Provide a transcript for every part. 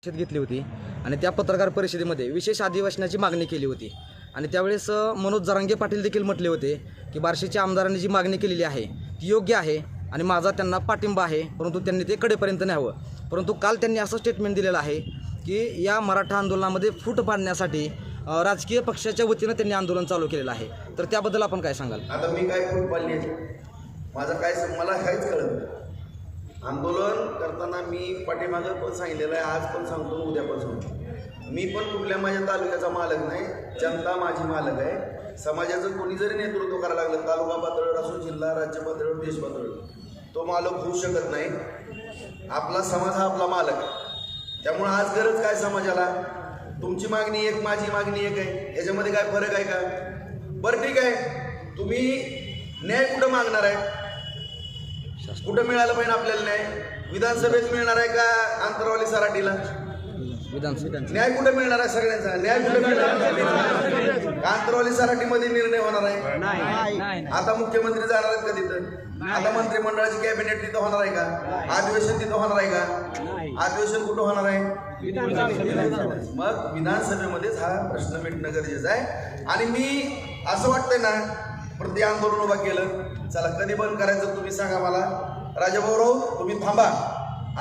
घेतली होती आणि त्या पत्रकार परिषदेमध्ये विशेष अधिवेशनाची मागणी केली होती आणि त्यावेळेस मनोज जरांगे पाटील देखील म्हटले होते की बार्शीच्या आमदारांनी जी मागणी केलेली आहे ती योग्य आहे आणि माझा त्यांना पाठिंबा आहे, परंतु त्यांनी ते कडेपर्यंत न्यावं. परंतु काल त्यांनी असं स्टेटमेंट दिलेलं आहे की या मराठा आंदोलनामध्ये फूट पाडण्यासाठी राजकीय पक्षाच्या वतीनं त्यांनी आंदोलन चालू केलेलं आहे. तर त्याबद्दल आपण काय सांगाल? आता मी काय फूट पाडली माझं काय मला काहीच कळत नाही. आंदोलन करताना मी पाठीमागं पण सांगितलेलं आहे, आज पण सांगतो, उद्या पण सांगतो. मी पण कुठल्या माझ्या तालुक्याचा मालक नाही, जनता माझी मालक आहे. समाजाचं कोणी जरी नेतृत्व करायला लागलं, तालुका पातळीवर असो, जिल्हा राज्य पातळीवर, देश पातळीवर, तो मालक होऊ शकत नाही. आपला समाज हा आपला मालक आहे. त्यामुळं आज गरज काय समाजाला? तुमची मागणी एक, माझी मागणी एक आहे, याच्यामध्ये काय फरक आहे का? बरं ठीक आहे, तुम्ही न्याय कुठं मागणार आहे? कुठं मिळालं पाहिजे आपल्याला न्याय? विधानसभेत मिळणार आहे का अंतरवाली सराटीला? न्याय कुठे मिळणार आहे? सगळ्यांचा न्याय कुठे मिळणार? अंतरवाली सराटीमध्ये निर्णय होणार आहे? आता मुख्यमंत्री जाणार आहेत का तिथं? आता मंत्रिमंडळाची कॅबिनेट तिथं होणार आहे का? अधिवेशन तिथं होणार आहे का? अधिवेशन कुठं होणार आहे? मग विधानसभेमध्येच हा प्रश्न मिटणं गरजेचं आहे. आणि मी असं वाटतंय ना, प्रति आंदोलन उभा केलं, चला कधी बंद करायचं तुम्ही सांगा मला. राजाभाऊराव तुम्ही थांबा.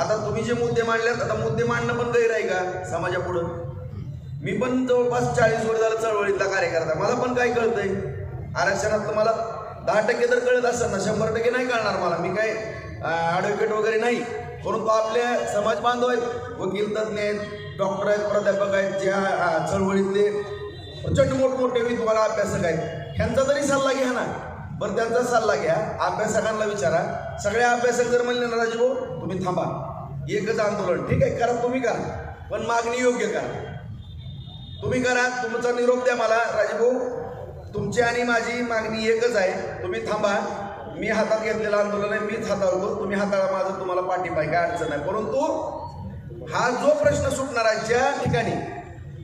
आता तुम्ही जे मुद्दे मांडलेत, आता मुद्दे मांडणं पण गैर आहे का समाजापुढं? मी पण जवळपास 40 वर्ष झालं चळवळीतला कार्यकर्ता, मला पण काय कळतंय आरक्षणातलं. मला 10% तर कळत असं ना, 100% नाही कळणार मला. मी काय ॲडव्होकेट वगैरे नाही, परंतु आपल्या समाज बांधव आहेत, वकील तज्ज्ञ आहेत, डॉक्टर आहेत, प्राध्यापक आहेत, ज्या चळवळीतले प्रचंड मोठमोठे मी तुम्हाला अभ्यासक आहेत, ह्यांचा तरी सल्ला घ्या ना. बरं त्यांचा सल्ला घ्या, अभ्यासकांना विचारा. सगळ्या अभ्यासक जर म्हणले ना, राजभाऊ तुम्ही थांबा, एकच आंदोलन ठीक आहे करा, तुम्ही करा, पण मागणी योग्य करा. तुम्ही करा, तुमचा निरोप द्या मला, राजभाऊ तुमची आणि माझी मागणी एकच आहे, तुम्ही थांबा. मी हातात घेतलेलं आंदोलन आहे, मीच हाताळतो, तुम्ही हाताळा माझं, तुम्हाला पाठिंबा आहे, काय अडचण आहे. परंतु हा जो प्रश्न सुटणार आहे ज्या ठिकाणी,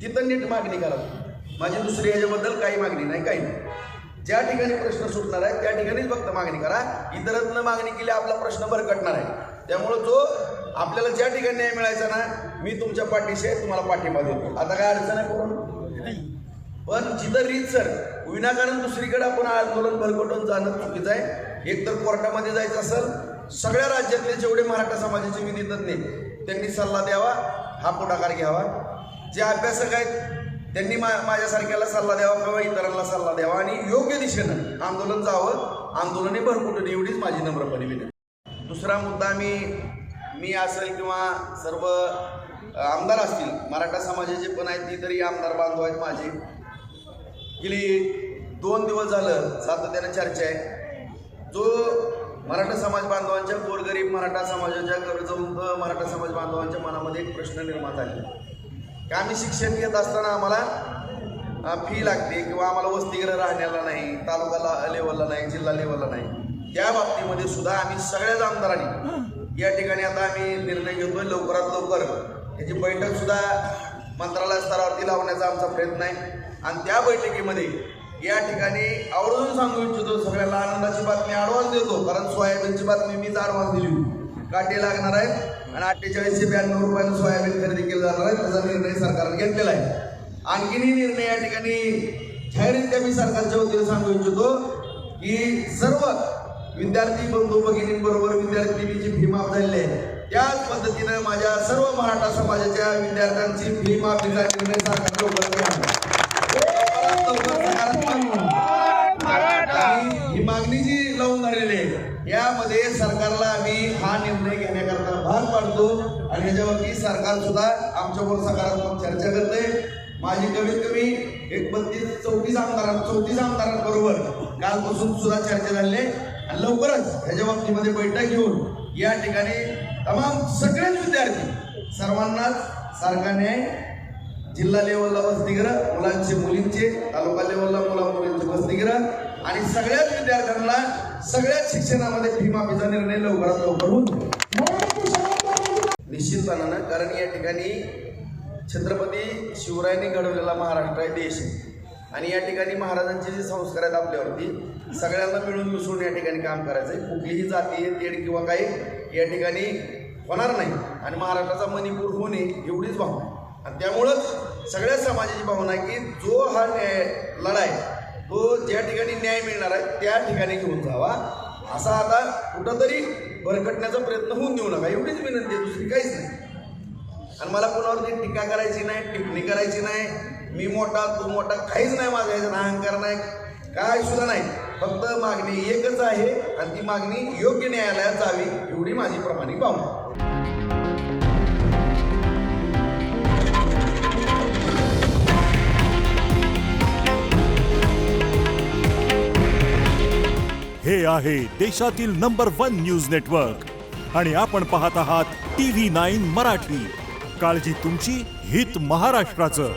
तिथं नीट मागणी करा. माझी दुसरी ह्याच्याबद्दल काही मागणी नाही, काही नाही. ज्या ठिकाणी प्रश्न सुटणार आहे त्या ठिकाणीच फक्त मागणी करा. इतरत्र मागणी केली आपला प्रश्न भरकटणार आहे. त्यामुळं जो आपल्याला ज्या ठिकाणी न्याय मिळायचा ना, मी तुमच्या पाठीशी आहे, तुम्हाला पाठिंबा देतो. आता काय अडचण आहे करून? पण जिथं रीतसर विनाकारण दुसरीकडे आपण आंदोलन भरकटून जाणं चुकीचं आहे. एकतर कोर्टामध्ये जायचं असेल, सगळ्या राज्यातले जेवढे मराठा समाजाचे विधी तज्ज्ञ त्यांनी सल्ला द्यावा, हा पुढाकार घ्यावा. जे अभ्यासक आहेत त्यांनी माझ्यासारख्याला सल्ला द्यावा किंवा इतरांना सल्ला द्यावा आणि योग्य दिशेनं आंदोलन जावं, आंदोलने भरकुटून, एवढीच माझी नम्रपणे विनंती. दुसरा मुद्दा, मी असेल किंवा सर्व आमदार असतील, मराठा समाजाचे पण आहेत, ती तरी आमदार बांधव आहेत माझे. गेली 2 दिवस झालं सातत्यानं चर्चा आहे. जो मराठा समाज बांधवांच्या, गोरगरीब मराठा समाजाच्या, गरजवंत मराठा समाज बांधवांच्या मनामध्ये एक प्रश्न निर्माण झाले की आम्ही शिक्षण घेत असताना आम्हाला फी लागते किंवा आम्हाला वसतिगृह राहण्याला नाही, तालुका लेवलला नाही, जिल्हा लेवलला नाही. त्या बाबतीमध्ये सुद्धा आम्ही सगळ्याच आमदारांनी या ठिकाणी आता आम्ही निर्णय घेतोय, लवकरात लवकर याची बैठक सुद्धा मंत्रालय स्तरावरती लावण्याचा आमचा प्रयत्न आहे. आणि त्या बैठकीमध्ये या ठिकाणी आवर्जून सांगू इच्छितो, सगळ्याला आनंदाची बातमी ॲडव्हान्स देतो, कारण सोयाबीनची बातमी मीच ॲडव्हान्स दिली होती. काटे लागणार आहेत आणि 4892 रुपयानं सोयाबीन खरेदी केलं जाणार आहे, त्याचा निर्णय सरकारने घेतलेला आहे. आणखीनही निर्णय या ठिकाणी जाहीररित्या मी सरकारच्या वतीने सांगू इच्छितो की सर्व विद्यार्थी बंधू भगिनींबरोबर विद्यार्थिनी जी फी माफ झालेली आहे, त्याच पद्धतीनं माझ्या सर्व मराठा समाजाच्या विद्यार्थ्यांची फी माफीचा निर्णय सरकार लवकर घ्या. ही मागणी जी लावून झालेली आहे यामध्ये सरकारला आम्ही हा निर्णय घेण्याकरता भाग पाडतो आणि ह्याच्यावरती सरकार सुद्धा आमच्याबरोबर सकारात्मक चर्चा करते. माझी कमीत कमी 34 आमदारांबरोबर कालपासून सुद्धा चर्चा झाली आहे आणि लवकरच ह्याच्या बाबतीमध्ये बैठक घेऊन या ठिकाणी तमाम सगळेच विद्यार्थी, सर्वांनाच सारखा न्याय, जिल्हा लेवलला वसतिगृह मुलांचे मुलींचे, तालुका लेवलला मुलांचे वसतिगृह आणि सगळ्याच विद्यार्थ्यांना सगळ्याच शिक्षणामध्ये फी माफीचा निर्णय लवकरात लवकर होऊन निश्चितपणानं. कारण या ठिकाणी छत्रपती शिवरायांनी घडवलेला महाराष्ट्र आहे, देश आहे. आणि या ठिकाणी महाराजांचे जे संस्कार आहेत आपल्यावरती, सगळ्यांना मिळून मिसळून या ठिकाणी काम करायचं आहे. कुठलीही जाती, तेढ किंवा काही या ठिकाणी होणार नाही आणि महाराष्ट्राचा मणिपूर होणे एवढीच भावना आहे. आणि त्यामुळंच सगळ्या समाजाची भावना आहे की जो हा लढाई तो ज्या ठिकाणी न्याय मिळणार आहे त्या ठिकाणी घेऊन जावा. असा आता कुठंतरी भरकटण्याचा प्रयत्न होऊन देऊ नका, एवढीच विनंती आहे, दुसरी काहीच नाही. आणि मला कोणावरती टीका करायची नाही, टिप्पणी करायची नाही, मी मोठा तू मोठा काहीच नाही, माझा ह्याच्यात अहंकार नाही, काय सुद्धा नाही. फक्त मागणी एकच आहे आणि ती मागणी योग्य न्यायालयात जावी एवढी माझी प्रामाणिक भावना. हे आहे देशातील नंबर 1 न्यूज नेटवर्क आणि आपण पाहत आहात TV9 मराठी. काळजी तुमची, हित महाराष्ट्राचं.